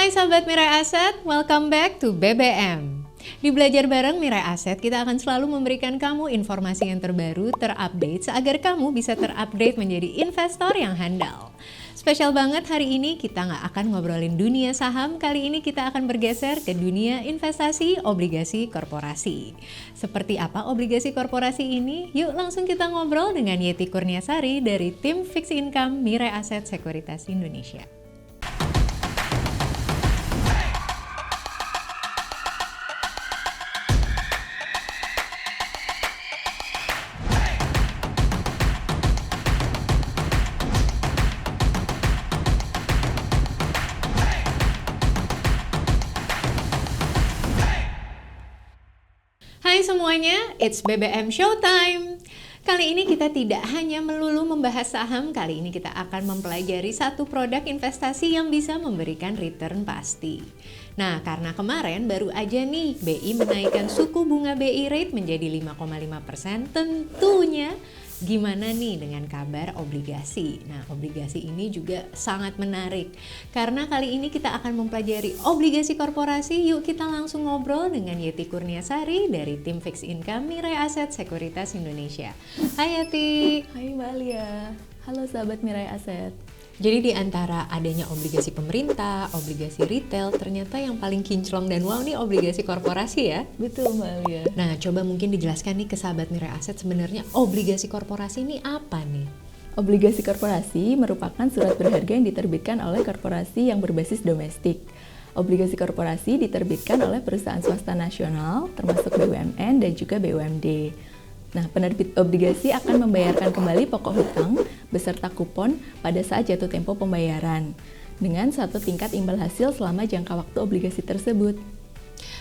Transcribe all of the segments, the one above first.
Hai sahabat Mirai Aset, welcome back to BBM. Di Belajar Bareng Mirai Aset, kita akan selalu memberikan kamu informasi yang terbaru, terupdate, agar kamu bisa terupdate menjadi investor yang handal. Spesial banget hari ini kita nggak akan ngobrolin dunia saham, kali ini kita akan bergeser ke dunia investasi obligasi korporasi. Seperti apa obligasi korporasi ini? Yuk langsung kita ngobrol dengan Yeti Kurniasari dari tim Fixed Income Mirai Aset Sekuritas Indonesia. Hai semuanya, it's BBM Showtime. Kali ini kita tidak hanya melulu membahas saham, kali ini kita akan mempelajari satu produk investasi yang bisa memberikan return pasti. Nah, karena kemarin baru aja nih BI menaikkan suku bunga BI rate menjadi 5,5%, tentunya gimana nih dengan kabar obligasi? Nah, obligasi ini juga sangat menarik. Karena kali ini kita akan mempelajari obligasi korporasi, yuk kita langsung ngobrol dengan Yeti Kurniasari dari tim Fixed Income Mirai Aset Sekuritas Indonesia. Hai Yeti. Hai Mbak Alia. Halo sahabat Mirai Aset. Jadi di antara adanya obligasi pemerintah, obligasi retail, ternyata yang paling kinclong dan wow nih obligasi korporasi ya? Betul Mbak Alia. Nah, coba mungkin dijelaskan nih ke sahabat Mirai Aset sebenarnya obligasi korporasi ini apa nih? Obligasi korporasi merupakan surat berharga yang diterbitkan oleh korporasi yang berbasis domestik. Obligasi korporasi diterbitkan oleh perusahaan swasta nasional, termasuk BUMN dan juga BUMD. Nah, penerbit obligasi akan membayarkan kembali pokok hutang beserta kupon pada saat jatuh tempo pembayaran dengan satu tingkat imbal hasil selama jangka waktu obligasi tersebut.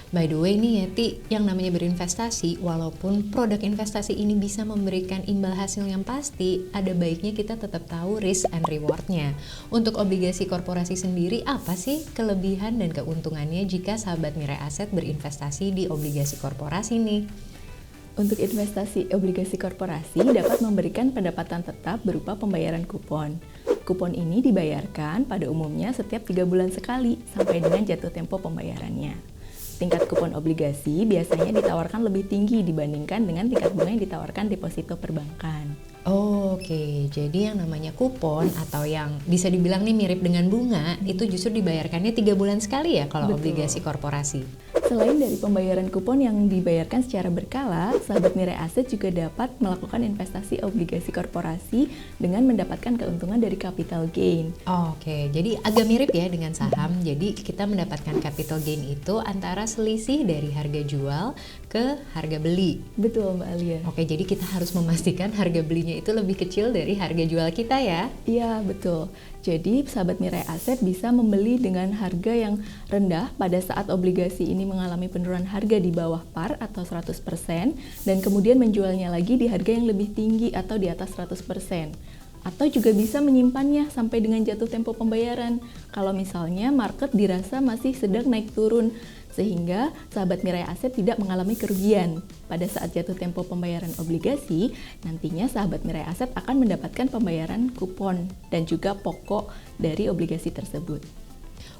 By the way nih Yeti, yang namanya berinvestasi, walaupun produk investasi ini bisa memberikan imbal hasil yang pasti, ada baiknya kita tetap tahu risk and reward-nya. Untuk obligasi korporasi sendiri, apa sih kelebihan dan keuntungannya jika sahabat Mirai Aset berinvestasi di obligasi korporasi nih? Untuk investasi obligasi korporasi dapat memberikan pendapatan tetap berupa pembayaran kupon. Kupon ini dibayarkan pada umumnya setiap 3 bulan sekali sampai dengan jatuh tempo pembayarannya. Tingkat kupon obligasi biasanya ditawarkan lebih tinggi dibandingkan dengan tingkat bunga yang ditawarkan deposito perbankan. Oke, jadi yang namanya kupon atau yang bisa dibilang nih mirip dengan bunga, itu justru dibayarkannya 3 bulan sekali ya kalau obligasi korporasi. Selain dari pembayaran kupon yang dibayarkan secara berkala, sahabat Mirai Aset juga dapat melakukan investasi obligasi korporasi dengan mendapatkan keuntungan dari capital gain. Oke, jadi agak mirip ya dengan saham. Jadi kita mendapatkan capital gain itu antara selisih dari harga jual ke harga beli. Betul Mbak Alia. Oke, jadi kita harus memastikan harga belinya itu lebih kecil dari harga jual kita ya? Iya, betul. Jadi, sahabat Mirai Aset bisa membeli dengan harga yang rendah pada saat obligasi ini mengalami penurunan harga di bawah par atau 100% dan kemudian menjualnya lagi di harga yang lebih tinggi atau di atas 100%. Atau juga bisa menyimpannya sampai dengan jatuh tempo pembayaran kalau misalnya market dirasa masih sedang naik turun, sehingga sahabat Mirai Aset tidak mengalami kerugian. Pada saat jatuh tempo pembayaran obligasi, nantinya sahabat Mirai Aset akan mendapatkan pembayaran kupon dan juga pokok dari obligasi tersebut.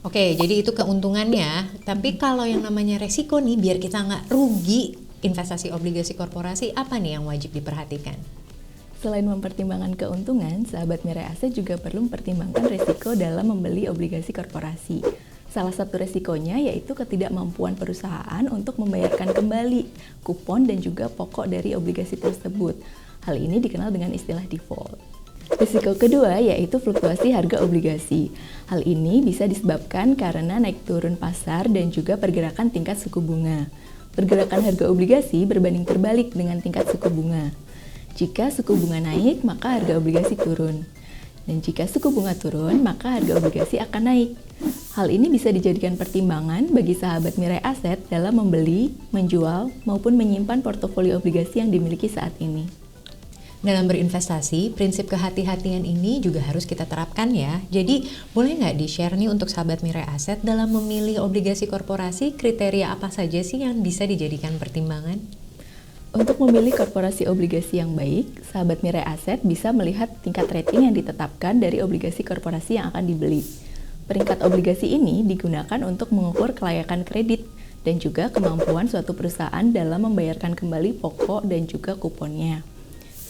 Oke, jadi itu keuntungannya. Tapi kalau yang namanya resiko nih, biar kita nggak rugi investasi obligasi korporasi, apa nih yang wajib diperhatikan? Selain mempertimbangkan keuntungan, sahabat Mirai Aset juga perlu mempertimbangkan resiko dalam membeli obligasi korporasi. Salah satu resikonya yaitu ketidakmampuan perusahaan untuk membayarkan kembali kupon dan juga pokok dari obligasi tersebut. Hal ini dikenal dengan istilah default. Risiko kedua yaitu fluktuasi harga obligasi. Hal ini bisa disebabkan karena naik turun pasar dan juga pergerakan tingkat suku bunga. Pergerakan harga obligasi berbanding terbalik dengan tingkat suku bunga. Jika suku bunga naik, maka harga obligasi turun. Dan jika suku bunga turun, maka harga obligasi akan naik. Hal ini bisa dijadikan pertimbangan bagi sahabat Mirai Aset dalam membeli, menjual, maupun menyimpan portofolio obligasi yang dimiliki saat ini. Dalam berinvestasi, prinsip kehati-hatian ini juga harus kita terapkan ya. Jadi, boleh nggak di-share nih untuk sahabat Mirai Aset dalam memilih obligasi korporasi, kriteria apa saja sih yang bisa dijadikan pertimbangan? Untuk memilih korporasi obligasi yang baik, sahabat Mirai Aset bisa melihat tingkat rating yang ditetapkan dari obligasi korporasi yang akan dibeli. Peringkat obligasi ini digunakan untuk mengukur kelayakan kredit dan juga kemampuan suatu perusahaan dalam membayarkan kembali pokok dan juga kuponnya.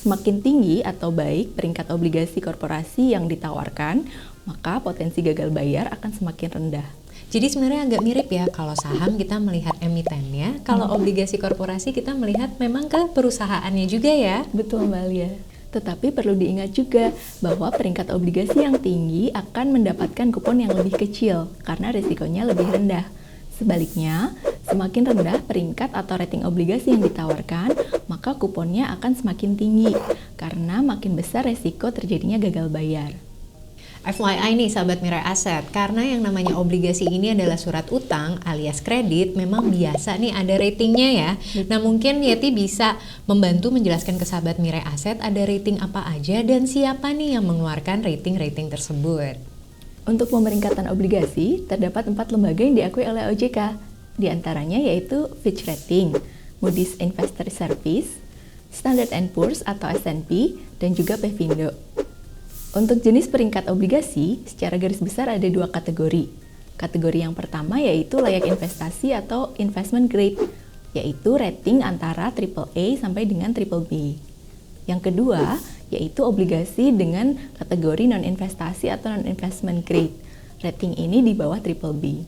Semakin tinggi atau baik peringkat obligasi korporasi yang ditawarkan, maka potensi gagal bayar akan semakin rendah. Jadi sebenarnya agak mirip ya, kalau saham kita melihat emitennya, kalau obligasi korporasi kita melihat memang ke perusahaannya juga ya. Betul Mbak Alia. Tetapi perlu diingat juga bahwa peringkat obligasi yang tinggi akan mendapatkan kupon yang lebih kecil karena risikonya lebih rendah. Sebaliknya, semakin rendah peringkat atau rating obligasi yang ditawarkan, maka kuponnya akan semakin tinggi karena makin besar risiko terjadinya gagal bayar. FYI nih sahabat Mirai Aset, karena yang namanya obligasi ini adalah surat utang alias kredit, memang biasa nih ada ratingnya ya. Nah mungkin Yeti bisa membantu menjelaskan ke sahabat Mirai Aset ada rating apa aja dan siapa nih yang mengeluarkan rating-rating tersebut. Untuk pemeringkatan obligasi, terdapat 4 lembaga yang diakui oleh OJK. Di antaranya yaitu Fitch Rating, Moody's Investor Service, Standard & Poor's atau S&P, dan juga Pevindo. Untuk jenis peringkat obligasi, secara garis besar ada 2 kategori. Kategori yang pertama yaitu layak investasi atau investment grade, yaitu rating antara AAA sampai dengan BBB. Yang kedua, yaitu obligasi dengan kategori non-investasi atau non-investment grade. Rating ini di bawah BBB.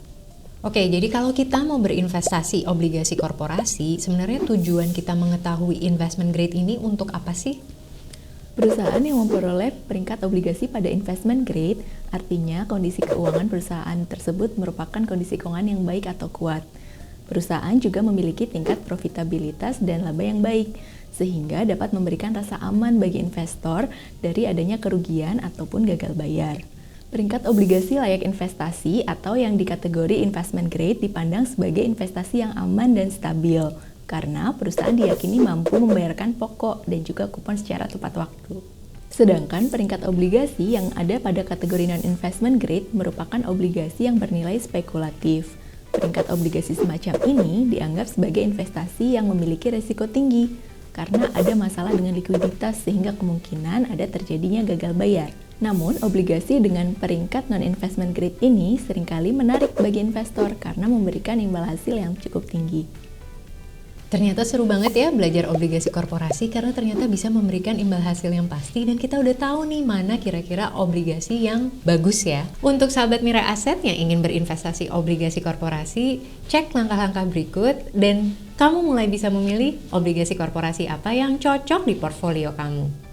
Oke, jadi kalau kita mau berinvestasi obligasi korporasi, sebenarnya tujuan kita mengetahui investment grade ini untuk apa sih? Perusahaan yang memperoleh peringkat obligasi pada investment grade, artinya kondisi keuangan perusahaan tersebut merupakan kondisi keuangan yang baik atau kuat. Perusahaan juga memiliki tingkat profitabilitas dan laba yang baik, sehingga dapat memberikan rasa aman bagi investor dari adanya kerugian ataupun gagal bayar. Peringkat obligasi layak investasi atau yang dikategori investment grade dipandang sebagai investasi yang aman dan stabil, karena perusahaan diyakini mampu membayarkan pokok dan juga kupon secara tepat waktu. Sedangkan peringkat obligasi yang ada pada kategori non-investment grade merupakan obligasi yang bernilai spekulatif. Peringkat obligasi semacam ini dianggap sebagai investasi yang memiliki risiko tinggi, karena ada masalah dengan likuiditas sehingga kemungkinan ada terjadinya gagal bayar. Namun, obligasi dengan peringkat non-investment grade ini seringkali menarik bagi investor karena memberikan imbal hasil yang cukup tinggi. Ternyata seru banget ya belajar obligasi korporasi karena ternyata bisa memberikan imbal hasil yang pasti dan kita udah tahu nih mana kira-kira obligasi yang bagus ya. Untuk sahabat Mirai Aset yang ingin berinvestasi obligasi korporasi, cek langkah-langkah berikut dan kamu mulai bisa memilih obligasi korporasi apa yang cocok di portfolio kamu.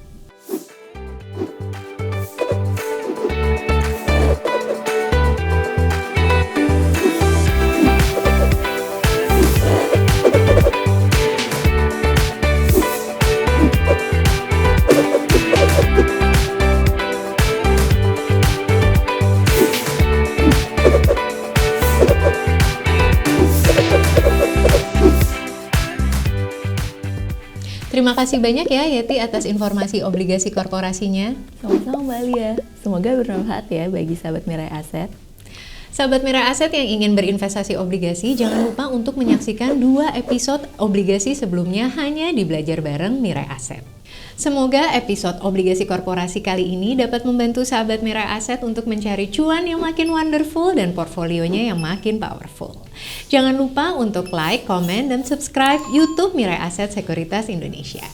Terima kasih banyak ya Yeti atas informasi obligasi korporasinya. Sama-sama Mbak Alia. Semoga bermanfaat ya bagi sahabat Mirai Aset. Sahabat Mirai Aset yang ingin berinvestasi obligasi, jangan lupa untuk menyaksikan 2 episode obligasi sebelumnya hanya di Belajar Bareng Mirai Aset. Semoga episode obligasi korporasi kali ini dapat membantu sahabat Mirai Aset untuk mencari cuan yang makin wonderful dan portfolionya yang makin powerful. Jangan lupa untuk like, komen, dan subscribe YouTube Mirai Aset Sekuritas Indonesia.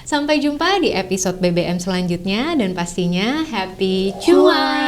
Sampai jumpa di episode BBM selanjutnya dan pastinya happy cuan!